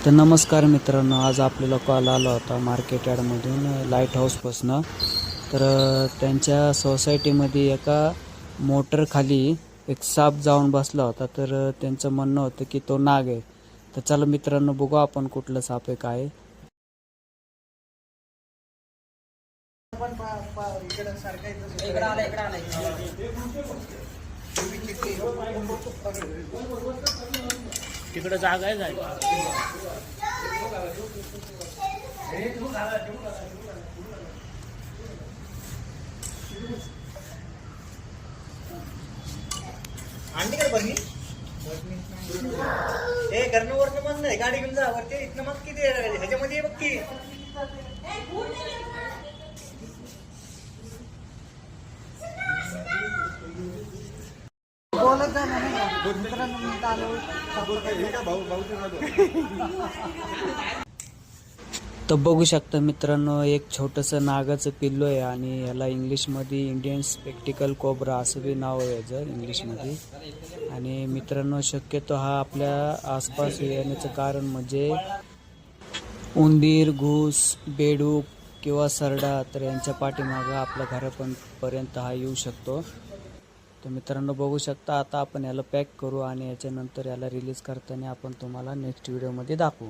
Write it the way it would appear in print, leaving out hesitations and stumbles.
तर नमस्कार मित्रांनो, आज आपल्याला कॉल आला होता मार्केट यार्डमधून लाईट हाऊसपासनं. तर त्यांच्या सोसायटीमध्ये एका मोटरखाली एक साप जाऊन बसला होता. तर त्यांचं म्हणणं होतं की तो नाग आहे. तर चला मित्रांनो, बघू आपण कुठलं साप आहे काय आहे. तिकडे जागा आहे जायला. अंडी कर बरनी हे घरनं वरनं मग नाही गाडी घेऊन जा वरती इथनं मग किती ह्याच्यामध्ये बघ की बोलत जा ना मित्रांनो मी आलो तर बघू शकता मित्रांनो, एक छोटंसं नागाचं पिल्लू आहे आणि याला इंग्लिशमध्ये इंडियन स्पेक्टिकल कोब्रा असं बी नाव आहे याचं इंग्लिशमध्ये. आणि मित्रांनो, शक्यतो हा आपल्या आसपास येण्याचं कारण म्हणजे उंदीर, घूस, बेडूक किंवा सरडा, तर यांच्या पाठीमागं आपल्या घरापर्यंत हा येऊ शकतो. तर मित्रांनो बघू शकता, आता आपण याला पॅक करू आणि याच्यानंतर याला रिलीज करताना आपण तुम्हाला नेक्स्ट व्हिडिओमध्ये दाखवू.